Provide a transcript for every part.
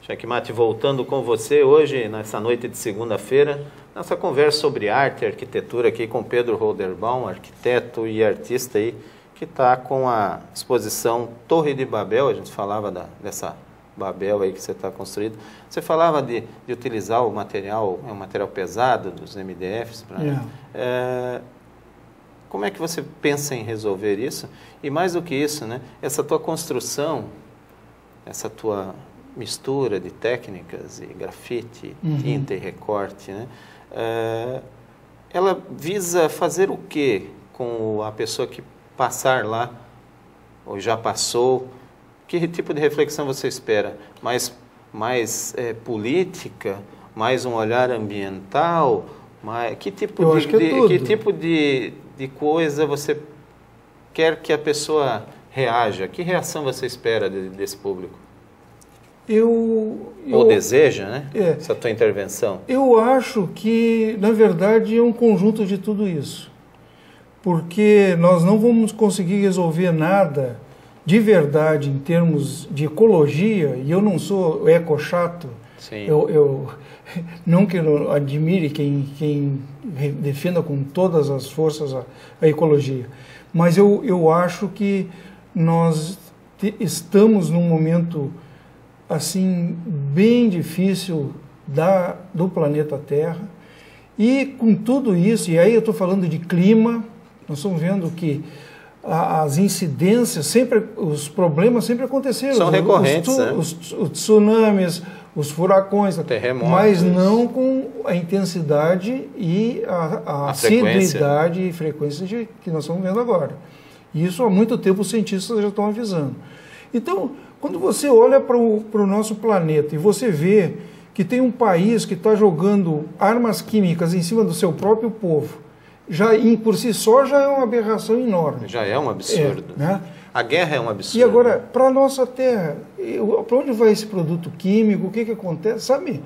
Checkmate, voltando com você hoje, nessa noite de segunda-feira, nossa conversa sobre arte e arquitetura aqui com Pedro Holderbaum, arquiteto e artista aí, que está com a exposição Torre de Babel. A gente falava dessa Babel aí que você está construindo. Você falava de utilizar o material, um material pesado dos MDFs. Como é que você pensa em resolver isso? E mais do que isso, né, essa tua construção, essa tua mistura de técnicas e grafite, tinta e recorte, né? Ela visa fazer o quê com a pessoa que passar lá, ou já passou? Que tipo de reflexão você espera? Mais política? Mais um olhar ambiental? Que tipo de coisa você quer que a pessoa reaja? Que reação você espera desse público? Ou deseja, né? Essa tua intervenção. Eu acho que, na verdade, é um conjunto de tudo isso. Porque nós não vamos conseguir resolver nada de verdade em termos de ecologia, e eu não sou eco-chato. Eu não que eu admire quem defenda com todas as forças a ecologia, mas eu acho que nós estamos num momento assim bem difícil do planeta Terra, e com tudo isso, e aí eu estou falando de clima, nós estamos vendo que as incidências, os problemas sempre aconteceram. São recorrentes, né? Os tsunamis, os furacões, terremotos, mas não com a intensidade e a assiduidade e frequência que nós estamos vendo agora. E isso há muito tempo os cientistas já estão avisando. Então, quando você olha para o nosso planeta e você vê que tem um país que está jogando armas químicas em cima do seu próprio povo, por si só já é uma aberração enorme. Já é um absurdo. Né? A guerra é um absurdo. E agora, para a nossa terra, para onde vai esse produto químico? O que acontece? Sabe,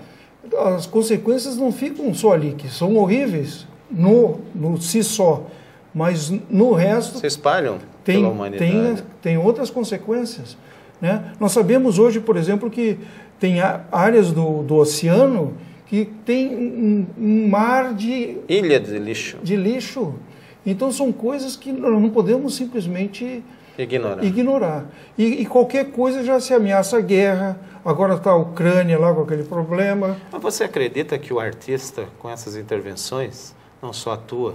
as consequências não ficam só ali, que são horríveis no si só, mas no resto... Se espalham pela humanidade. Tem outras consequências. Né? Nós sabemos hoje, por exemplo, que tem áreas do oceano que tem um mar de... ilha de lixo. De lixo. Então são coisas que nós não podemos simplesmente ignorar. E qualquer coisa já se ameaça a guerra. Agora está a Ucrânia lá com aquele problema. Mas você acredita que o artista, com essas intervenções, não só a tua,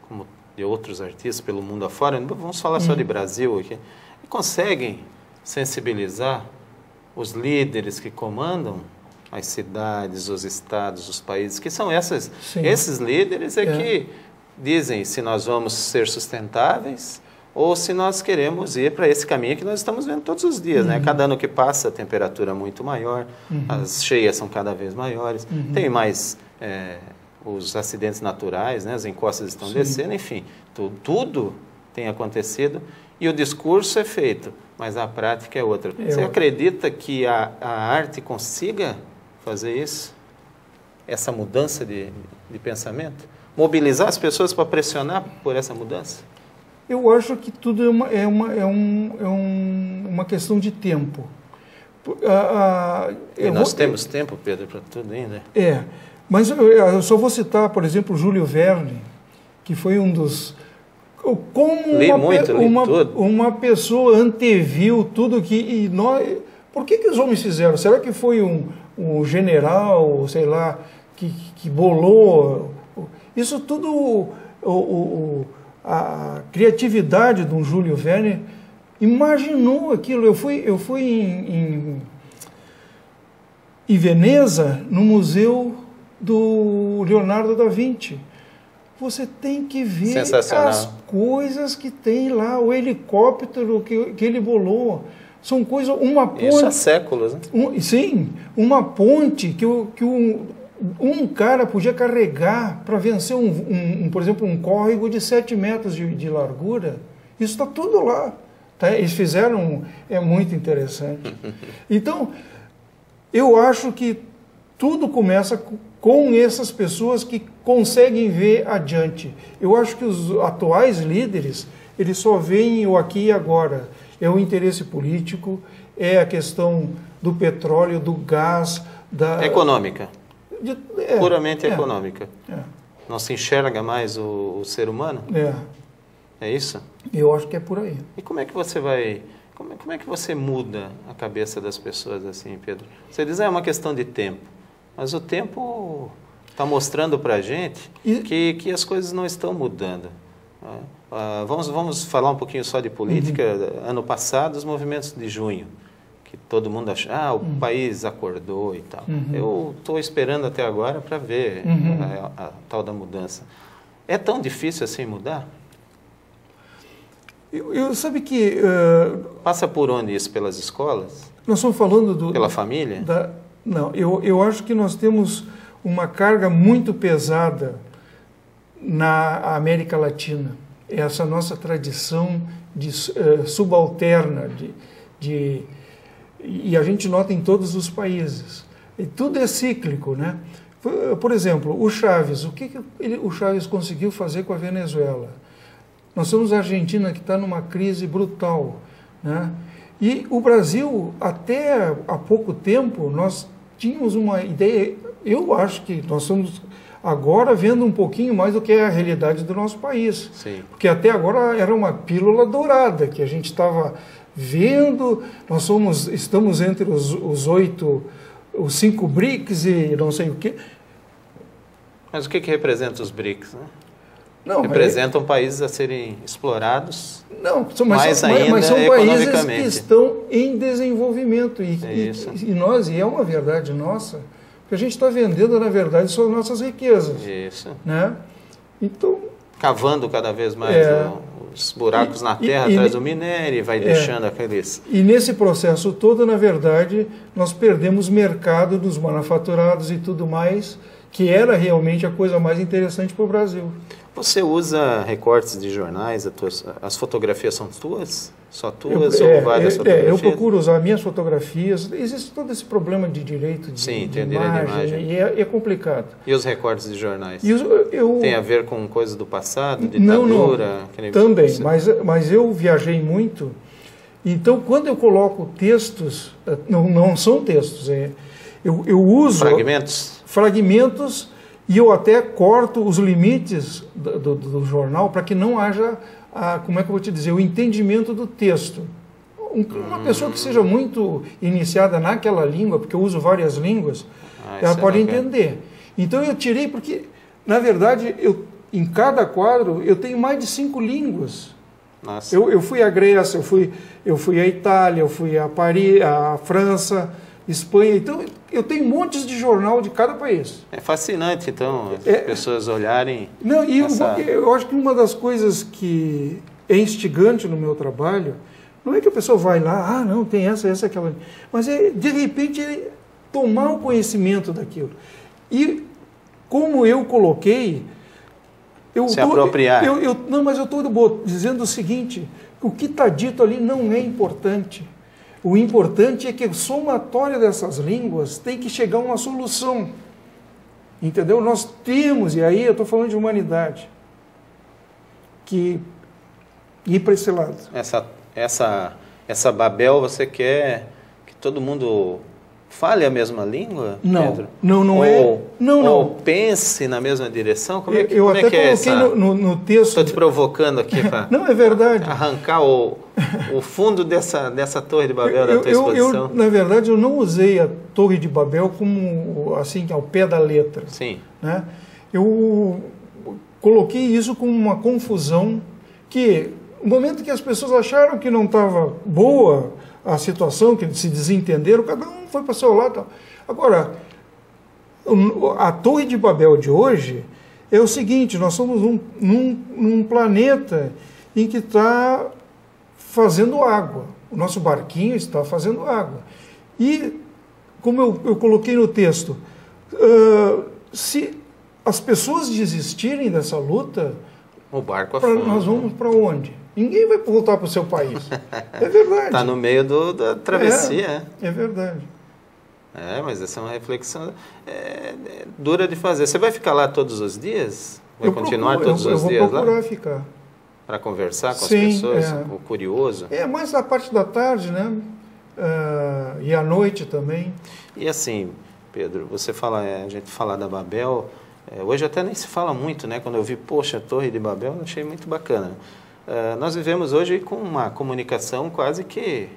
como de outros artistas pelo mundo afora, vamos falar só de Brasil aqui, conseguem sensibilizar os líderes que comandam as cidades, os estados, os países, que são esses líderes que dizem se nós vamos ser sustentáveis ou se nós queremos ir para esse caminho que nós estamos vendo todos os dias. Né? Cada ano que passa a temperatura é muito maior, as cheias são cada vez maiores, tem mais os acidentes naturais, né? As encostas estão descendo, enfim, tudo tem acontecido e o discurso é feito, mas a prática é outra. Você acredita que a arte consiga fazer isso? Essa mudança de pensamento? Mobilizar as pessoas para pressionar por essa mudança? Eu acho que tudo é uma questão de tempo. Nós temos tempo, Pedro, para tudo ainda. Mas eu só vou citar, por exemplo, o Júlio Verne, que foi um dos... Como uma pessoa anteviu tudo que... Por que os homens fizeram? Será que foi um general, sei lá, que bolou? Isso tudo, a criatividade de um Júlio Verne imaginou aquilo. Eu fui em Veneza, no museu do Leonardo da Vinci. Você tem que ver as coisas que tem lá, o helicóptero que ele bolou. São coisas, uma ponte... Isso há séculos, né? Sim, uma ponte que um cara podia carregar para vencer, por exemplo, um córrego de 7 metros de largura. Isso está tudo lá. Tá? Eles fizeram, é muito interessante. Então, eu acho que tudo começa com essas pessoas que conseguem ver adiante. Eu acho que os atuais líderes, eles só veem o aqui e agora. É o interesse político, é a questão do petróleo, do gás, da... Econômica. Puramente econômica. Não se enxerga mais o ser humano? É isso? Eu acho que é por aí. E como é que você vai... Como é que você muda a cabeça das pessoas assim, Pedro? Você diz, é uma questão de tempo. Mas o tempo está mostrando para a gente que as coisas não estão mudando. Vamos falar um pouquinho só de política. Ano passado, os movimentos de junho, que todo mundo acha, o país acordou e tal. Eu estou esperando até agora para ver a tal da mudança. É tão difícil assim mudar? Eu sabe que... Passa por onde isso? Pelas escolas? Nós estamos falando Pela família? Não, eu acho que nós temos uma carga muito pesada na América Latina. Essa nossa tradição subalterna, e a gente nota em todos os países. E tudo é cíclico, né? Por exemplo, o Chávez, o que o Chávez conseguiu fazer com a Venezuela? Nós somos a Argentina que está numa crise brutal, né? E o Brasil, até há pouco tempo, nós tínhamos uma ideia, eu acho que nós estamos agora vendo um pouquinho mais do que é a realidade do nosso país. Sim. Porque até agora era uma pílula dourada que a gente estava vendo, estamos entre os 5 BRICS e não sei o quê. Mas o que representa os BRICS, né? Não, representam países a serem explorados, mas são países que estão em desenvolvimento. E é uma verdade nossa, que a gente está vendendo, na verdade, são nossas riquezas. Isso. Né? Então, cavando cada vez mais os buracos na terra atrás do minério e vai deixando aqueles... E nesse processo todo, na verdade, nós perdemos mercado dos manufaturados e tudo mais, que era realmente a coisa mais interessante para o Brasil. Você usa recortes de jornais? As fotografias são tuas? Só tuas ou várias fotografias? Eu procuro usar minhas fotografias. Existe todo esse problema de direito de imagem. E é complicado. E os recortes de jornais? Eu tem a ver com coisas do passado, ditadura? Não. Também, mas eu viajei muito. Então, quando eu coloco textos, não são textos, eu uso... Fragmentos, e eu até corto os limites do jornal para que não haja, como é que eu vou te dizer, o entendimento do texto. Uma pessoa que seja muito iniciada naquela língua, porque eu uso várias línguas, ela pode entender. Então eu tirei porque, na verdade, em cada quadro eu tenho mais de 5 línguas. Nossa. Eu fui à Grécia, eu fui à Itália, eu fui a Paris, à França, Espanha, então eu tenho montes de jornal de cada país. É fascinante, então, as pessoas olharem... Não, e eu acho que uma das coisas que é instigante no meu trabalho, não é que a pessoa vai lá, não, tem essa, aquela... Mas de repente, tomar o conhecimento daquilo. E como eu coloquei... Se apropriar. Não, mas eu estou dizendo o seguinte, o que está dito ali não é importante. O importante é que o somatório dessas línguas tem que chegar a uma solução. Entendeu? Nós temos, e aí eu estou falando de humanidade, que ir para esse lado. Essa Babel, você quer que todo mundo fale a mesma língua, Pedro? Não é. Ou pense na mesma direção? Como é que é essa? No texto... Estou te provocando aqui para... Não, é verdade. Arrancar o fundo dessa Torre de Babel da tua exposição. Na verdade, eu não usei a Torre de Babel como, assim, ao pé da letra. Sim. Né? Eu coloquei isso como uma confusão que, no momento que as pessoas acharam que não estava boa a situação, que se desentenderam, cada um foi para o seu lado. Agora, a Torre de Babel de hoje é o seguinte, nós somos num planeta em que está fazendo água. O nosso barquinho está fazendo água. E, como eu coloquei no texto, se as pessoas desistirem dessa luta, o barco afunda. Nós vamos para onde? Ninguém vai voltar para o seu país. É verdade. Está no meio da travessia. É verdade. Mas essa é uma reflexão dura de fazer. Você vai ficar lá todos os dias? Vai continuar todos os dias lá? Eu vou procurar ficar. Para conversar com as pessoas, o curioso? Mais na parte da tarde, né? e à noite também. E assim, Pedro, você fala, a gente fala da Babel, hoje até nem se fala muito, né? Quando eu vi, poxa, a Torre de Babel, eu achei muito bacana. Nós vivemos hoje com uma comunicação quase que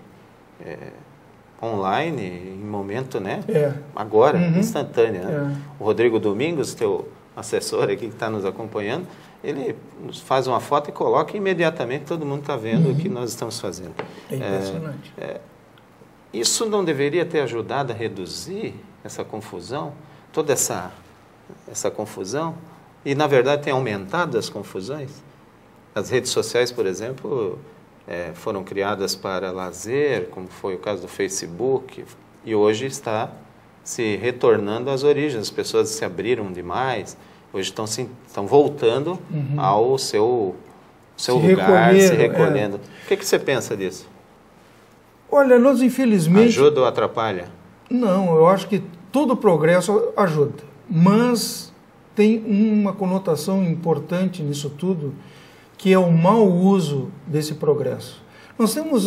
online, em momento, né? Agora, instantânea. Né? O Rodrigo Domingos, teu assessor aqui que está nos acompanhando, ele faz uma foto e coloca e imediatamente todo mundo está vendo o que nós estamos fazendo. É impressionante. Isso não deveria ter ajudado a reduzir essa confusão, toda essa confusão? E, na verdade, tem aumentado as confusões? As redes sociais, por exemplo, foram criadas para lazer, como foi o caso do Facebook, e hoje está se retornando às origens. As pessoas se abriram demais, hoje estão voltando ao seu lugar, se recolhendo. O que você pensa disso? Olha, nós infelizmente... Ajuda ou atrapalha? Não, eu acho que todo progresso ajuda, mas tem uma conotação importante nisso tudo, que é o mau uso desse progresso. Nós temos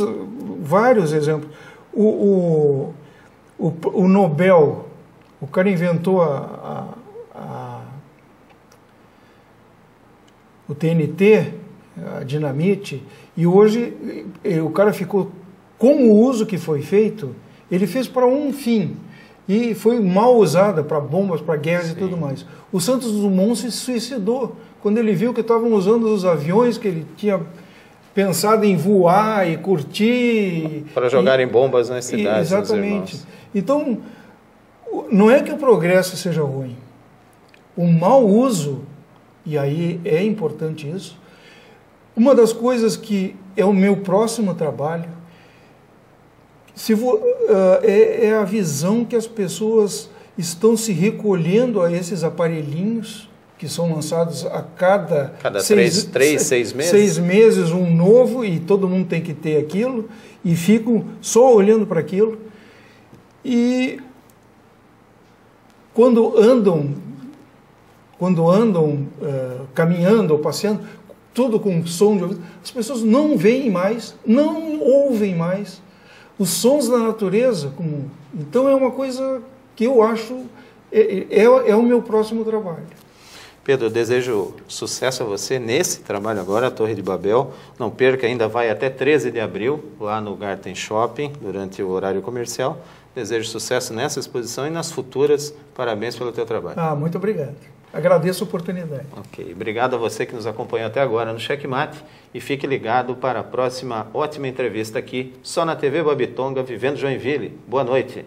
vários exemplos. O Nobel, o cara inventou o TNT, a dinamite, e hoje o cara ficou, com o uso que foi feito, ele fez para um fim, e foi mal usada para bombas, para guerras e tudo mais. O Santos Dumont se suicidou quando ele viu que estavam usando os aviões que ele tinha pensado em voar e curtir. Para jogarem bombas nas cidades. Exatamente. Então, não é que o progresso seja ruim. O mau uso, e aí é importante isso, uma das coisas que é o meu próximo trabalho, é a visão que as pessoas estão se recolhendo a esses aparelhinhos que são lançados a cada 6 meses? 6 meses um novo, e todo mundo tem que ter aquilo, e ficam só olhando para aquilo. E quando andam caminhando ou passeando, tudo com som de ouvido, as pessoas não veem mais, não ouvem mais os sons da natureza. Então é uma coisa que eu acho, é o meu próximo trabalho. Pedro, eu desejo sucesso a você nesse trabalho agora, a Torre de Babel. Não perca, ainda vai até 13 de abril, lá no Garten Shopping, durante o horário comercial. Desejo sucesso nessa exposição e nas futuras. Parabéns pelo teu trabalho. Muito obrigado. Agradeço a oportunidade. Ok. Obrigado a você que nos acompanhou até agora no Checkmate. E fique ligado para a próxima ótima entrevista aqui, só na TV Babitonga, Vivendo Joinville. Boa noite.